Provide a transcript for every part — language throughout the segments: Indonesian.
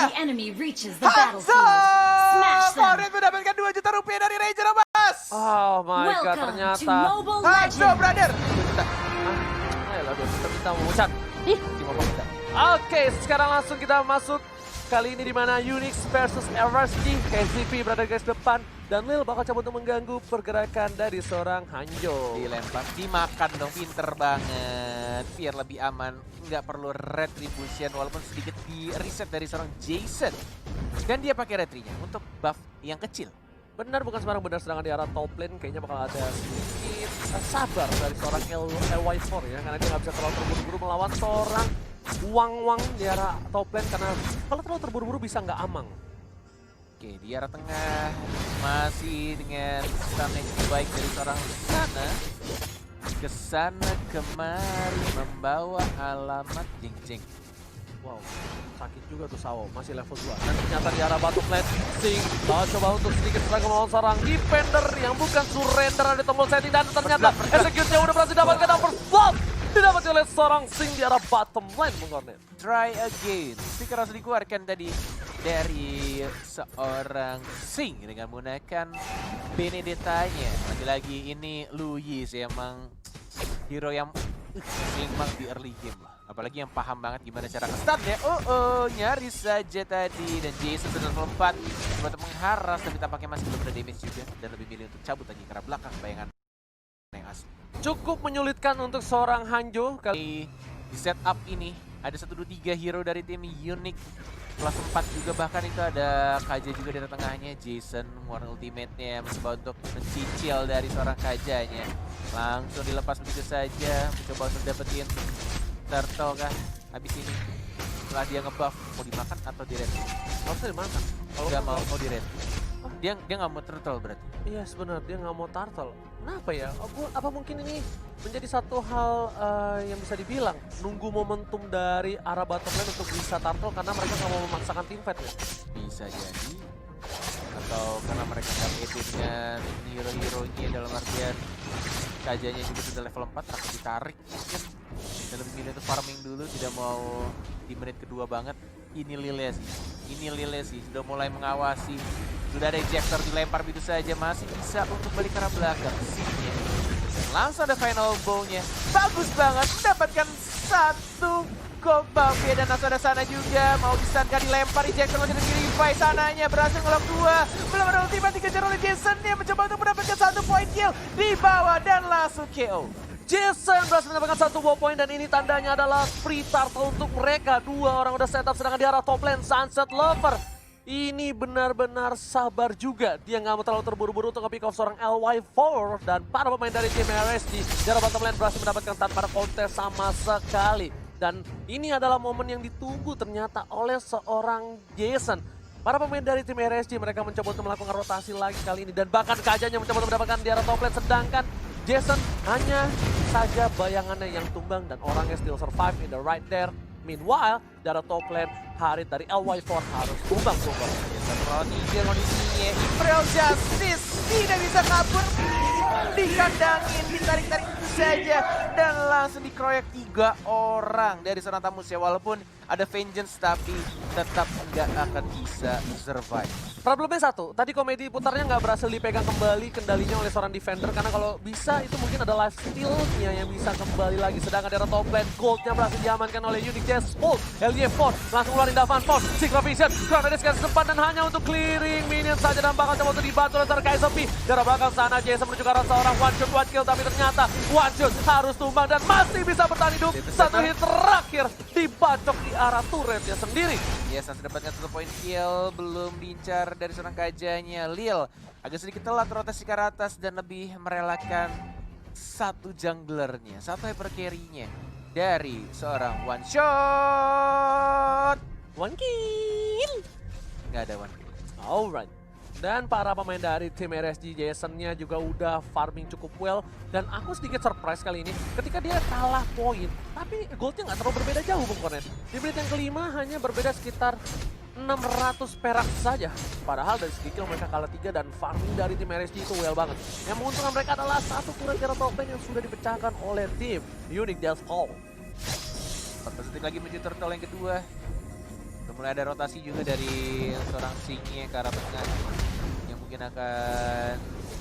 the enemy reaches the battlefield. Smash them. Maureen mendapatkan 2 juta rupiah dari Ranger Mas. Oh my god, Welcome to ternyata. Mobile Hanzo, Legends. brother. Ayolah, 2 juta kita mau ucat. Cuma mau kita. Oke, sekarang langsung kita masuk. Kali ini di mana Unix versus LRSG, KCP berada di garis depan. Dan Lil bakal coba untuk mengganggu pergerakan dari seorang Hanjo. Dilempar, dimakan dong, pinter banget. Biar lebih aman, nggak perlu retribution walaupun sedikit di reset dari seorang Jason. Dan dia pakai retrinya untuk buff yang kecil. Benar, bukan sembarang benar, sedangkan di arah top lane kayaknya bakal ada sedikit sabar dari seorang LY4 ya. Karena dia nggak bisa terlalu terburu-buru melawan seorang Wang di arah top lane. Karena kalau terlalu terburu-buru bisa nggak amang. Oke, di arah tengah masih dengan stun yang cukup baik dari seorang Sana. Kesana kemari membawa alamat jeng-jeng. Wow, sakit juga tuh Sao, masih level 2. Dan ternyata di arah bottom lane, Sing coba untuk sedikit serang melawan seorang defender yang bukan surrender di tombol setting. Dan ternyata execute-nya udah berhasil dapatkan number slot. Didapatkan oleh seorang Sing di arah bottom lane, Bung Kornet. Try again. Stiker harus dikeluarkan tadi dari seorang Sing dengan menggunakan Benedetta-nya. Lagi-lagi ini Luis emang hero yang memang di early game lah. Apalagi yang paham banget gimana cara nge-stun ya. Nyaris saja tadi. Dan Jason sudah level 4. Coba untuk mengharas tapi tampaknya masih belum ada damage juga. Dan lebih milih untuk cabut lagi karena belakang bayangan yang asli. Cukup menyulitkan untuk seorang Hanjo. Di setup ini ada 1, 2, 3 hero dari tim Unique. Kelas 4 juga, bahkan itu ada Kaja juga di tengahnya. Jason mengeluarkan ultimate-nya mencoba untuk mencicil dari seorang Kajanya. Langsung dilepas begitu saja, mencoba untuk dapetin turtle kah habis ini. Setelah dia ngebuff, mau dimakan atau di-red? Harusnya dimakan. Kalau nggak mau di-red. Dia nggak mau turtle berarti? Iya sebenarnya dia nggak mau turtle. Kenapa ya? Apa mungkin ini menjadi satu hal yang bisa dibilang nunggu momentum dari arah bottom lane untuk bisa turtle karena mereka nggak mau memaksakan team fight ya? Bisa jadi. Atau karena mereka nggak pede dengan hero-heronya dalam artian Kajanya juga sudah level 4 takut ditarik mungkin. Dan lebih milih untuk farming dulu, tidak mau di menit kedua banget. Ini Lile sih sudah mulai mengawasi. Sudah ada ejector dilempar begitu saja, masih bisa untuk balik ke arah belakang. Sini. Langsung ada final bow-nya. Bagus banget, mendapatkan 1 gold buff ya. Dan langsung ada Sana juga, mau distankan dilempar, ejector lagi dari revive. Sananya berhasil ngelok 2. Belum ada ultimate dikejar oleh Jason, dia mencoba untuk mendapatkan 1 point kill di bawah dan langsung KO. Jason berhasil mendapatkan 1 buah poin dan ini tandanya adalah free turtle untuk mereka. 2 orang udah setup, sedangkan di arah top lane Sunset Lover ini benar-benar sabar juga. Dia nggak mau terlalu terburu-buru untuk nge-pick off seorang LY4 dan para pemain dari tim RSG di arah bottom lane berhasil mendapatkan tanpa ada kontes sama sekali. Dan ini adalah momen yang ditunggu ternyata oleh seorang Jason. Para pemain dari tim RSG mereka mencoba untuk melakukan rotasi lagi kali ini dan bahkan Kajanya mencoba untuk mendapatkan di arah top lane, sedangkan Jason hanya saja bayangannya yang tumbang dan orangnya still survive in the right there. Meanwhile, dari top lane, Harit dari LY4 harus tumbang. Jason Ronnie kondisinya. Imperial Justice tidak bisa kabur. Dikandangin, ditarik-tarik itu saja. Dan langsung dikeroyok 3 orang dari seorang Tamusya. Walaupun ada Vengeance tapi tetap nggak akan bisa survive. Problemnya satu, tadi komedi putarnya nggak berhasil dipegang kembali kendalinya oleh seorang defender. Karena kalau bisa itu mungkin ada life steal-nya yang bisa kembali lagi. Sedangkan dari top lane, gold-nya berhasil diamankan oleh Unique Jespol. LY4 langsung keluarin Davan Force, Secret Vision, Crown Edis kasih sempat dan hanya untuk clearing minion saja. Dan bakal coba untuk dibantu oleh seorang KSP. Dari belakang sana Jason menuju ke arah seorang one shot one kill. Tapi ternyata one shot harus tumbang dan masih bisa bertahan hidup. 1 hit terakhir dibacok di arah turretnya sendiri. Yes, sudah dapatkan 1 point kill, belum diincar dari seorang Kajanya. Lil agak sedikit telat rotasi ke atas dan lebih merelakan 1 junglernya, 1 hyper carry-nya dari seorang one shot. One kill. Nggak ada one kill. Alright. Dan para pemain dari tim RSG, Jason-nya juga udah farming cukup well. Dan aku sedikit surprise kali ini ketika dia kalah poin. Tapi goldnya nggak terlalu berbeda jauh, Bung Kornet. Di menit yang kelima hanya berbeda sekitar 600 perak saja. Padahal dari segi kill mereka kalah 3 dan farming dari tim RSG itu well banget. Yang menguntungkan mereka adalah 1 turret hero top lane yang sudah dipecahkan oleh tim Unique Death Hall. 14 detik lagi menuju turtle yang kedua. mulai ada rotasi juga dari seorang Singe ke arah tengah yang mungkin akan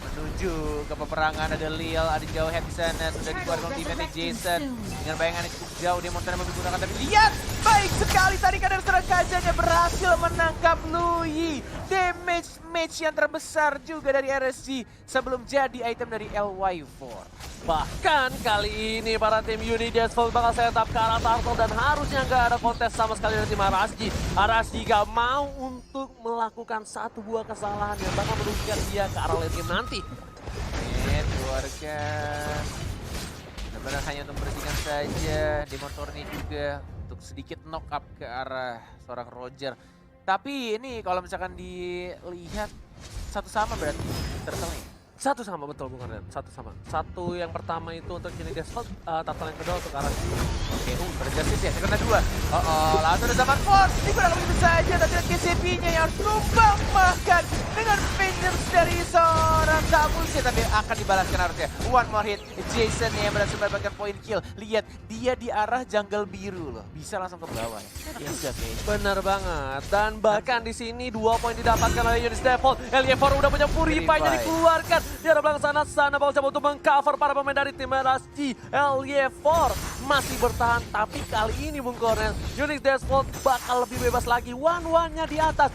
menuju ke peperangan. Ada Lil, ada jauh head di sana, sudah dikeluarkan ultimate Jason dengan bayangan yang cukup jauh. Dia monsternya menggunakan, tapi lihat baik sekali tadi kadang seorang kajanya berhasil menangkap Lui. Damage match yang terbesar juga dari RSG sebelum jadi item dari LY4. Bahkan kali ini para tim Unique Deathfall bakal setup ke arah Turtle dan harusnya nggak ada kontes sama sekali dari tim Arasji. Arasji gak mau untuk melakukan satu buah kesalahan yang bakal merugikan dia ke arah late game nanti. Keluarkan. Benar-benar hanya untuk membersihkan saja. Di motornya juga untuk sedikit knock up ke arah seorang Roger. Tapi ini kalau misalkan dilihat satu sama berarti Turtle-nya. Satu sama, betul bukan Ren? Satu sama. Satu yang pertama itu untuk Unique Deathfall, Turtle yang kedua untuk Arasji. Oke, berjustice ya, karena dua. Langsung ada Zaman Force, digunakan begitu saja, tapi lihat KCP-nya yang tumbang makan dengan vengeance dari seorang Tamusi, tapi akan dibalaskan harusnya. One more hit, Jason yang berhasil mendapatkan point kill. Lihat, dia di arah jungle biru loh, bisa langsung ke bawah ya. Yes, Bener banget, dan bahkan di sini 2 poin didapatkan oleh Unique Deathfall. LY4 udah punya Purify-nya dikeluarkan. Di arah belakang sana bakal coba untuk mengcover para pemain dari tim RSG. LY4 masih bertahan, tapi kali ini Bung Kornel, Unique Deathfall bakal lebih bebas lagi. One-one-nya di atas.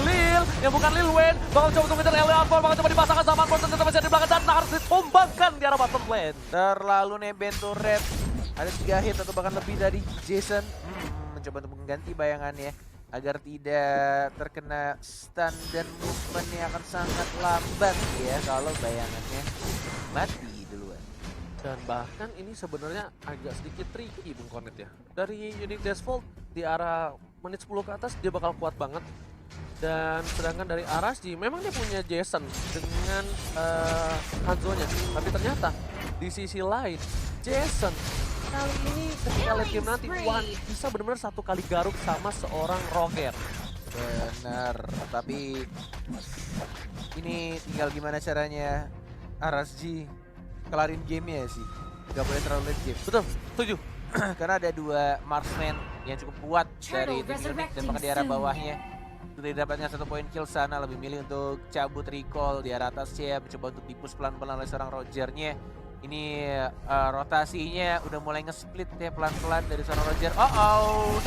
Lil, yang bukan Lil Wayne, bakal coba untuk ngejar LY4, bakal coba dipasangkan sama Force tetap masih di belakang dan harus ditumbangkan di arah bottom lane. Terlalu nebeng turret. Ada 3 hit atau bahkan lebih dari Jason. Mencoba untuk mengganti bayangannya agar tidak terkena stun dan movementnya akan sangat lambat ya kalau bayangannya mati duluan. Dan bahkan ini sebenarnya agak sedikit tricky Bung Kornet ya. Dari Unique Deathfall di arah menit 10 ke atas dia bakal kuat banget. Dan sedangkan dari Arasji memang dia punya Jason dengan Hanzo-nya. Tapi ternyata di sisi lain Jason kali ini ketika late game nanti One bisa benar-benar satu kali garuk sama seorang Roger. Benar, tapi ini tinggal gimana caranya RSG kelarin gamenya sih. Gak boleh terlalu late game. Betul, setuju. Karena ada 2 marksman yang cukup kuat dari tim Unique dan bahkan di arah bawahnya. Untuk didapatkan 1 poin kill sana, lebih milih untuk cabut recall di arah atasnya, mencoba untuk dipus pelan-pelan oleh seorang Rogernya. Ini rotasinya udah mulai nge-split ya pelan-pelan dari seorang Roger.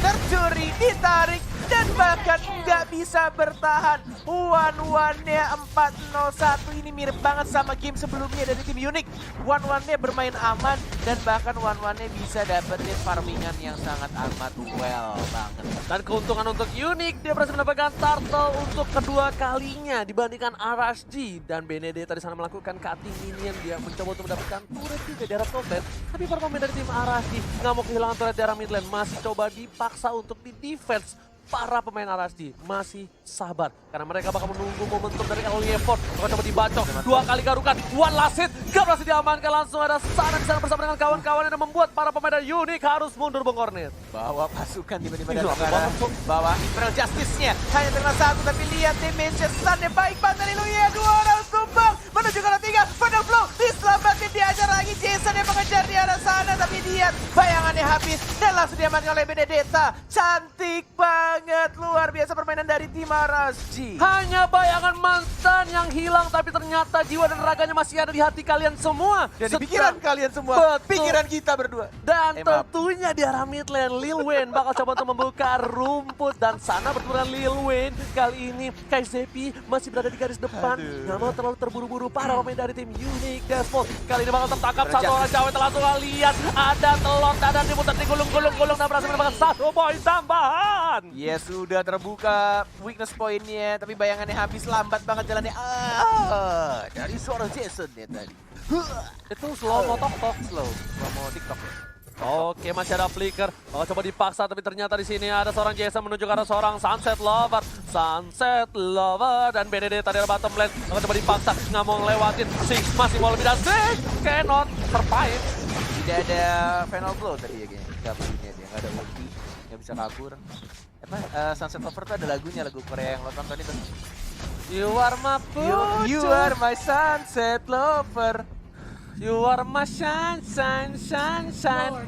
Tercuri, ditarik, dan bahkan nggak bisa bertahan. One-one-nya 4-0-1 ini mirip banget sama game sebelumnya dari tim Unique. One-one-nya bermain aman dan bahkan one-one-nya bisa dapetin farmingan yang sangat amat well banget. Dan keuntungan untuk Unique, dia berhasil mendapatkan Turtle untuk kedua kalinya dibandingkan RSG. Dan Benedetta di sana melakukan cutting minion, dia mencoba untuk mendapatkan turret juga di arah top lane. Tapi para pemain dari tim RSG nggak mau kehilangan turret di arah mid lane, masih coba dipaksa untuk di defense. Para pemain RSG masih sabar karena mereka bakal menunggu momentum dari LY4. Bakal coba dibacok 2 kali garukan, one last hit, gak berhasil diamankan. Langsung ada sana di sana bersama dengan kawan-kawan yang membuat para pemain dari Unique harus mundur Bung Kornet. Bawa pasukan tiba-tiba dari negara, bawa Imperial Justice-nya hanya terkena 1, tapi lihat damage-nya stun-nya baik banget dari Luya. 2 orang tumbang menuju ke arah 3, Final Flow diselamatkan, diajar lagi Jason yang mengejar di arah sana, tapi lihat bayangannya habis dan langsung diamankan oleh Benedetta. Cantik banget, luar biasa permainan dari tim RSG. Hanya bayangan mantan yang hilang, tapi ternyata jiwa dan raganya masih ada di hati kalian semua. Dan di pikiran kalian semua, Betul. pikiran kita berdua. Dan tentunya di arah mid lane, Lil Wayne bakal coba untuk membuka rumput. Dan sana bertemu dengan Lil Wayne. Kali ini KCP masih berada di garis depan. Nggak mau terlalu terburu-buru para pemain dari tim Unique Deathfall. Kali ini bakal tertangkap satu orang cewek. Langsung lihat ada telur dadar diputar digulung-gulung dan berhasil mendapatkan 1 poin tambahan. Ya sudah terbuka weakness pointnya, tapi bayangannya habis, lambat banget jalannya. Dari suara Jason ya tadi. Itu slow mo tok-tok. Slow mau TikTok. Oke, masih ada flicker. Coba dipaksa, tapi ternyata di sini ada seorang Jason menuju ke arah seorang Sunset Lover. Sunset Lover dan Benedetta di bottom lane. Coba dipaksa, nggak mau ngelewatin. Six masih mau lebih dan Six cannot survive. Tidak ada final blow tadi ya kayaknya. Gak punya dia, nggak ada ulti, nggak bisa kabur. Sunset Lover tuh ada lagunya, lagu Korea yang lo tonton itu. You are my You are my sunset lover. You are my sunshine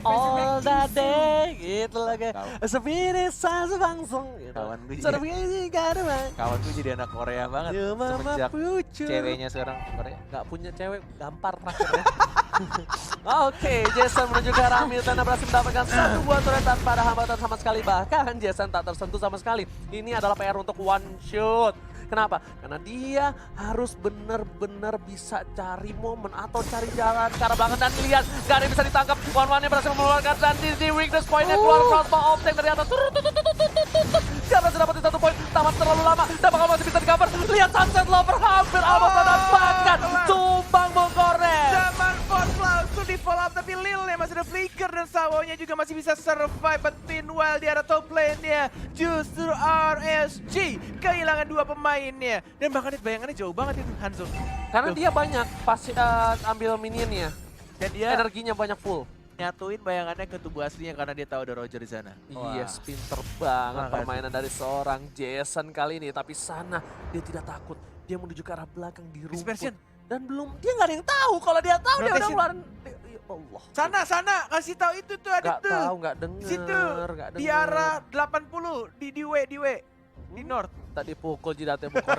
all the day. Gitu lagi. Spirit sans bangsung. Kawan gue Suara jadi, begini karma. kawan gue jadi anak Korea banget. Ya mama Semenjak pucu. ceweknya seorang Korea. Gak punya cewek, gampar terakhir ya. Oke, Jason menuju ke arah Hamilton berhasil mendapatkan satu buah turret tanpa ada hambatan sama sekali. Bahkan Jason tak tersentuh sama sekali. Ini adalah PR untuk one shot. Kenapa? Karena dia harus benar-benar bisa cari momen atau cari jalan ke arah belakang dan lihat gak ada yang bisa ditangkap. One-one-nya berhasil mengeluarkan dan di weakness point-nya keluar crossbow of tank dari atas. Dia berhasil dapetin satu poin, tamat terlalu lama dan bakal masih bisa di-cover. Lihat Sunset Lover hampir abad dan bahkan tumbang Bongkores. Zaman Force langsung di follow up, tapi Lilnya masih ada flicker dan Sawonya juga masih bisa survive. But meanwhile di arah top lane-nya justru RSG kehilangan dua pemainnya. Dan bahkan bayangannya jauh banget itu Hanzo. Karena dia banyak pasti ambil minionnya, Dan dia energinya banyak full. nyatuin bayangannya ke tubuh aslinya karena dia tahu ada Roger di sana. Yes, pinter banget Makasih. permainan dari seorang Jason kali ini. Tapi sana dia tidak takut, dia menuju ke arah belakang di rumput. Dispersion. Dan belum, dia nggak ada yang tahu. Kalau dia tahu dia udah Rotation. ngeluarin. Ya Allah. Sana, kasih tahu itu tuh ada Nggak tuh. tahu, nggak denger. Situ, Nggak di denger. arah 80, di W, di North. Tadi pukul jidatnya Bukor.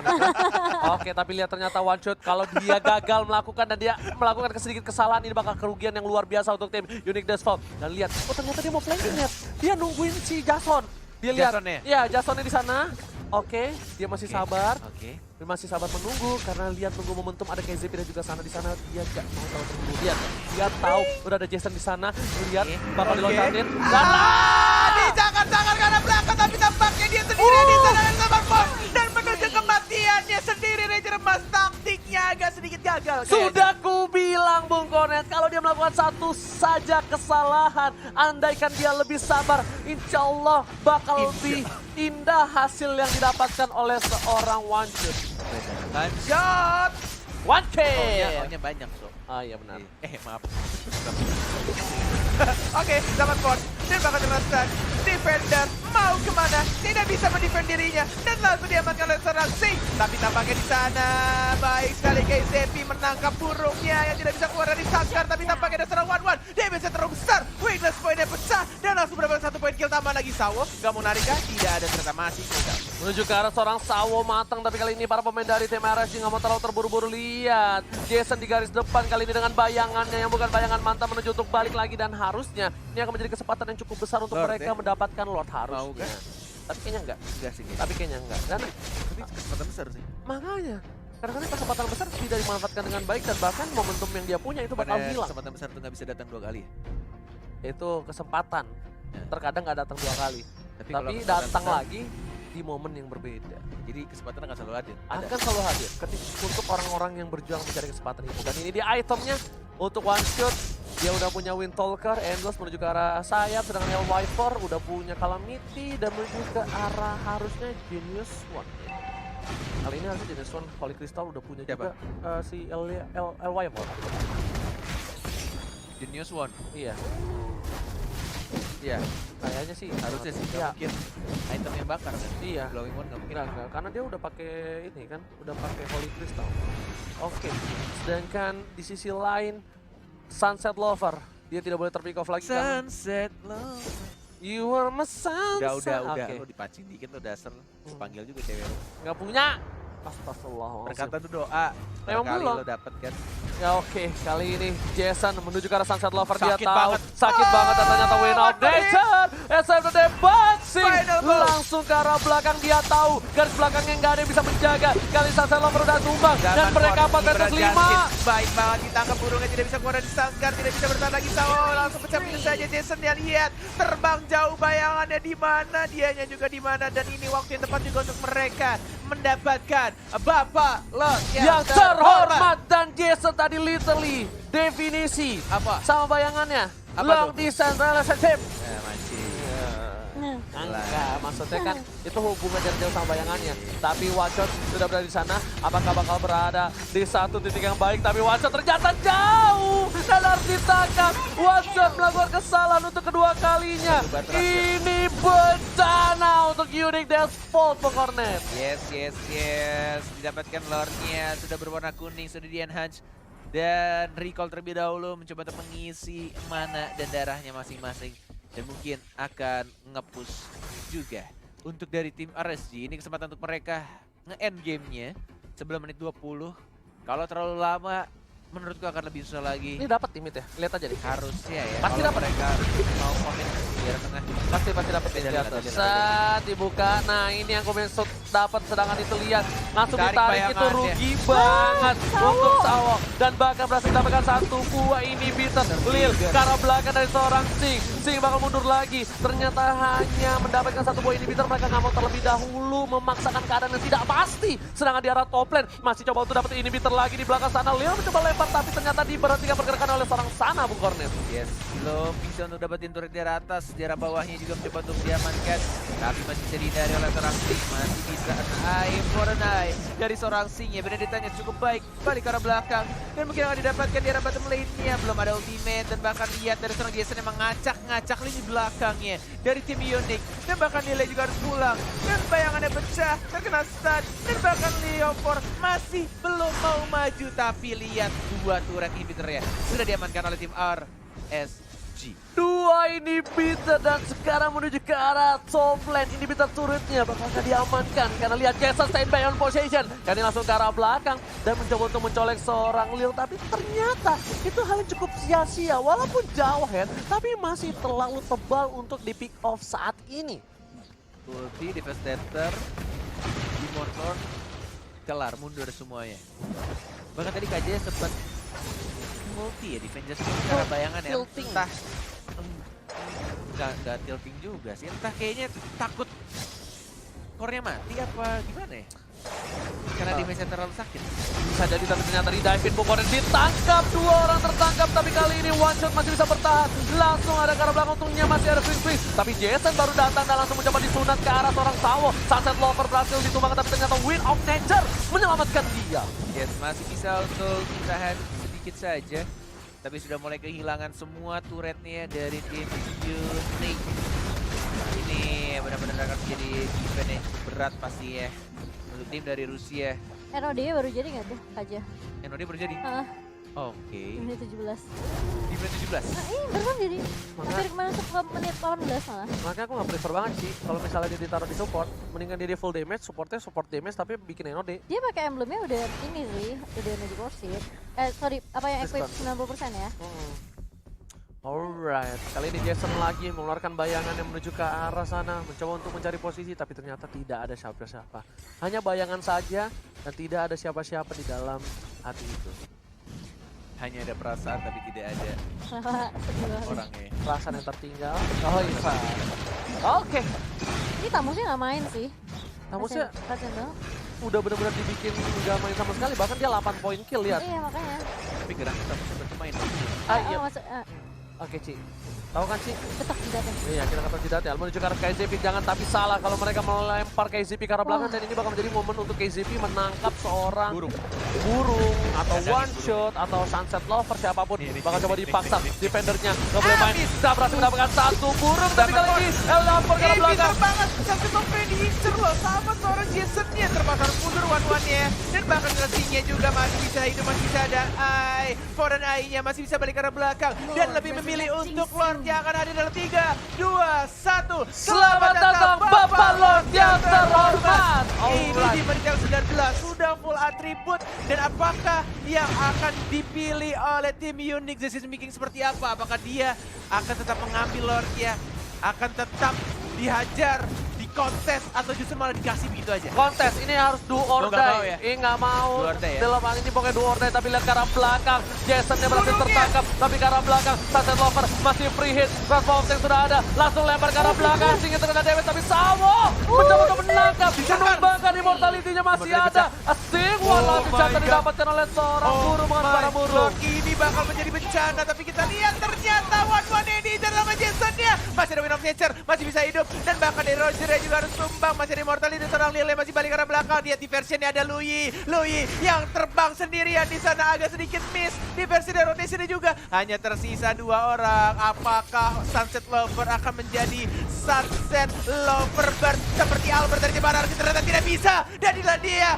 Oke, tapi lihat ternyata one shot. Kalau dia gagal melakukan dan dia melakukan sedikit kesalahan, ini bakal kerugian yang luar biasa untuk tim Unique Deathfall. Dan lihat, oh ternyata dia mau flanking, lihat. Dia nungguin si Jason. Dia lihat, Jasonnya? ya Jasonnya di sana. Oke, dia masih sabar. Oke. Dia masih sabar menunggu karena lihat nunggu momentum ada KZP dan juga sana di sana dia gak mau terlalu terburu. Lihat, dia tahu udah ada Jason di sana. Lihat bakal Oke. diloncatin. Dijangan-jangan karena belakang, tapi tampaknya dia sendiri di sana dan sama Force. Dan menuju kematiannya sendiri, Ranger Emas taktiknya agak sedikit gagal. Sudah ku bilang Bung Kornet, kalau dia melakukan satu saja kesalahan, andaikan dia lebih sabar, insya Allah bakal lebih indah hasil yang didapatkan oleh seorang one shot. Gunshot. One kill! Maunya banyak, so. Ah iya benar. Maaf. Oke, zaman Force. Dia bakal terasa defender mau kemana? Tidak bisa mendefend dirinya dan langsung diamankan oleh seorang Sing. Tapi tampaknya di sana baik sekali KZP menangkap burungnya yang tidak bisa keluar dari sangkar. Tapi tampaknya ada seorang one-one. Dia bisa terlalu besar. Weakness point-nya pecah dan langsung mendapatkan satu poin kill tambah lagi. Sawo gak mau narik kan? Tidak ada, ternyata masih gagal. Menuju ke arah seorang Sawo matang, tapi kali ini para pemain dari tim RSG nggak mau terlalu terburu-buru. Lihat, Jason di garis depan kali ini dengan bayangannya yang bukan bayangan mantan menuju untuk balik lagi. Dan harusnya ini akan menjadi kesempatan yang cukup besar untuk Lord, mereka mendapatkan Lord Mau harusnya. kan? Tapi kayaknya enggak. Enggak sih. Tapi kayaknya enggak. Dan Tapi kesempatan besar sih. makanya kadang-kadang kesempatan besar tidak dimanfaatkan dengan baik dan bahkan momentum yang dia punya itu bakal Pada hilang. kesempatan besar itu nggak bisa datang 2 kali. Itu kesempatan. Ya. Terkadang nggak datang 2 kali. Tapi kalau Tapi kesempatan datang besar, lagi di momen yang berbeda. Jadi kesempatan akan selalu hadir. Ada. Akan selalu hadir untuk orang-orang yang berjuang mencari kesempatan itu. Dan ini dia itemnya untuk one shot. Dia udah punya Wind Talker, Endless menuju ke arah sayap, sedangkan El Viper udah punya Calamity dan menuju ke arah harusnya Genius One. Kali ini harusnya Genius One, Holy Crystal udah punya Siapa? juga si El Viper. Genius One. Iya, Iya, kayaknya sih harusnya sih. Iya, Nggak mungkin item yang bakar kan. iya. Glowing One nggak mungkin. Enggak, karena dia udah pakai ini kan, udah pakai Holy Crystal. Oke, sedangkan di sisi lain Sunset Lover, dia tidak boleh terpick off lagi kan. Sunset Love. You are my sunset. Udah. Oke. Lo dipancing dikit lo dasar. Panggil juga cewek lo. Nggak punya. Astagfirullah. Berkata tuh doa. Emang Barangkali belum? lo dapet kan. Ya oke, kali ini Jason menuju ke arah Sunset Lover. Dia Sakit tahu banget. sakit banget dan ternyata win of nature. SFTD boxing Final ball. langsung ke arah belakang. Dia tahu garis belakangnya nggak ada yang bisa menjaga. Kali Sunset Lover udah tumbang dan mereka 4 versus 5. Baik banget ditangkap burungnya, tidak bisa keluar dari sangkar, tidak bisa bertahan lagi. Sawo langsung pecah begitu saja. Jason dia lihat terbang jauh, bayangannya di mana, dianya juga di mana, dan ini waktu yang tepat juga untuk mereka mendapatkan Bapak Lot Yang terhormat dan Jason tadi literally definisi Apa? sama bayangannya. Apa Long tuh? distance relationship. Mancing. Enggak, maksudnya kan itu hubungan jarak jauh sama bayangannya. Tapi Watchot sudah berada di sana. Apakah bakal berada di satu titik yang baik? Tapi Watchot ternyata jauh dan harus ditangkap. Watchot melakukan kesalahan untuk kedua kalinya. Ini bencana untuk Unique Deathfall Cornet. Yes. Didapatkan lore-nya, sudah berwarna kuning, sudah di-enhance. Dan recall terlebih dahulu, mencoba untuk mengisi mana dan darahnya masing-masing. Dan mungkin akan nge-push juga untuk dari tim RSG. Ini kesempatan untuk mereka nge-end gamenya sebelum menit 20. Kalau terlalu lama, menurutku akan lebih susah lagi. Ini dapat timit ya, lihat aja deh. Harusnya ya, Pasti kalau dapat. mereka mau komen di arah tengah. Pasti dapat Lihat, jatuh. lihat, lihat. Saat dibuka, nah ini yang komen shot dapat, sedangkan itu lihat langsung Ditarik ditarik, itu bayangannya. rugi banget untuk Sawo, dan bahkan berhasil mendapatkan satu buah inhibitor. Lil ke arah belakang dari seorang Sing bakal mundur lagi, ternyata hanya mendapatkan satu buah inhibitor. Mereka nggak mau terlebih dahulu memaksakan keadaan yang tidak pasti, sedangkan di arah top lane masih coba untuk dapat inhibitor lagi di belakang sana. Lil mencoba lempar tapi ternyata diberhentikan pergerakan oleh seorang sana, Bung Cornet. Yes, belum bisa untuk dapetin turret di arah atas, di arah bawahnya juga mencoba untuk diamankan. Tapi masih bisa dihindari oleh seorang Sing, masih bisa eye for an eye dari seorang Sing ya. Beneditanya cukup baik, balik ke arah belakang. Dan mungkin akan didapatkan di arah bottom lane-nya. Belum ada ultimate dan bahkan lihat dari seorang Jason yang mengacak-ngacak lini belakangnya dari tim Unique. Dan bahkan nilai juga harus pulang. Dan bayangannya pecah, terkena stun. Dan bahkan Leopor masih belum mau maju. Tapi lihat dua turret inhibitor ya sudah diamankan oleh tim RSG. Dua inhibitor dan sekarang menuju ke arah top lane. Inhibitor turretnya bakal diamankan karena lihat Jason standby on position. Dan ini langsung ke arah belakang dan mencoba untuk mencolek seorang Lil. Tapi ternyata itu hal yang cukup sia-sia. Walaupun jauh ya, tapi masih terlalu tebal untuk di pick off saat ini. Ulti, Devastator, Immortal, kelar, mundur semuanya. Bahkan tadi KJ sempat multi ya, Defenders secara bayangan ya. Tilting. Entah, enggak tilting juga sih. Entah kayaknya takut core-nya mati apa gimana ya. Karena damage-nya terlalu sakit. Bisa jadi tapi ternyata di dive-in Bung Cornet ditangkap. Dua orang tertangkap tapi kali ini one shot masih bisa bertahan. Langsung ada ke arah belakang, untungnya masih ada swing. Tapi Jason baru datang dan langsung mencoba disunat ke arah seorang Sawo. Sunset Lover berhasil ditumbangkan tapi ternyata Wind of Nature menyelamatkan dia. Yes, masih bisa untuk ditahan sedikit saja. Tapi sudah mulai kehilangan semua turretnya dari tim Unique. Nah, ini benar-benar akan menjadi event yang cukup berat pasti ya untuk tim dari Rusia. NOD baru jadi nggak tuh aja? NOD baru jadi? Heeh, Oke. di menit 17. Di menit 17? Nah, ini baru kan jadi. Hampir masuk ke menit 18 malah. Makanya aku nggak prefer banget sih kalau misalnya dia ditaruh di support. Mendingan dia full damage, supportnya support damage tapi bikin NOD. Dia pakai emblemnya udah ini sih, udah magic worship. Sorry, apa yang equip Diskon. 90% ya? Alright, kali ini Jason lagi mengeluarkan bayangan yang menuju ke arah sana, mencoba untuk mencari posisi tapi ternyata tidak ada siapa-siapa. Hanya bayangan saja dan tidak ada siapa-siapa di dalam hati itu. Hanya ada perasaan tapi tidak ada Sedih banget. orangnya. Perasaan yang tertinggal. Oh iya. Oke, Ini tamusnya nggak main sih. tamusnya Kasian banget. udah benar-benar dibikin nggak main sama sekali, bahkan dia 8 poin kill, lihat. Iya makanya. Tapi gerak kita sempat main. Iya. Masuk, Oke Ci, tahu kan Ci? ketok jidatnya. Iya, kita kata tidak ya. Menuju ke arah KZP, jangan tapi salah kalau mereka melempar KZP ke arah belakang. Dan ini bakal menjadi momen untuk KZP menangkap seorang burung atau one shot atau Sunset Lover siapapun. Bakal coba dipaksa defendernya nggak boleh main. Tidak berhasil mendapatkan satu burung, tapi kali ini lempar ke arah Pintar belakang. banget, sampai sampai diincer loh sama seorang Jason-nya. Terpaksa mundur one-one-nya. Dan bahkan Rasinya juga masih bisa hidup, masih bisa ada eye. Foreign eye-nya masih bisa balik ke arah belakang. Dan lebih memilih untuk Lord yang akan hadir dalam 3, 2, 1. Selamat datang Bapak Lord yang terhormat. Ini Alright. di menit yang 19 sudah full atribut. Dan apakah yang akan dipilih oleh tim Unique decision making seperti apa? Apakah dia akan tetap mengambil Lord-nya? Akan tetap dihajar, dikontes, atau justru malah dikasih begitu aja? Kontes ini harus do or Lo nggak mau die. ya? Ini nggak mau. Do or die ya? Dalam hal ini pokoknya do or die, tapi lihat ke arah belakang. Jasonnya berhasil Burungnya. tertangkap, tapi ke arah belakang. Sunset Lover masih free hit. Transform yang sudah ada. Langsung lempar ke arah belakang. Sehingga terkena damage, tapi Sawo mencoba untuk menangkap. Menumbangkan immortality-nya masih ada. Asing Warlock my jatuh God. didapatkan oleh seorang burung dengan para burung. Ini bakal menjadi bencana, tapi kita lihat ternyata one-one ini sama Jason-nya. Masih ada Wind of Nature, masih bisa hidup. Dan bahkan dari Roger juga harus tumbang. Masih ada Immortality, seorang Lille masih balik ke arah belakang. Dia di versionnya ada Louis yang terbang sendirian di sana agak sedikit miss. Di versi dari rotation juga hanya tersisa 2 orang. Apakah Sunset Lover akan menjadi Sunset Lover seperti Albert dari Jembaran? Ternyata tidak bisa. Dan inilah dia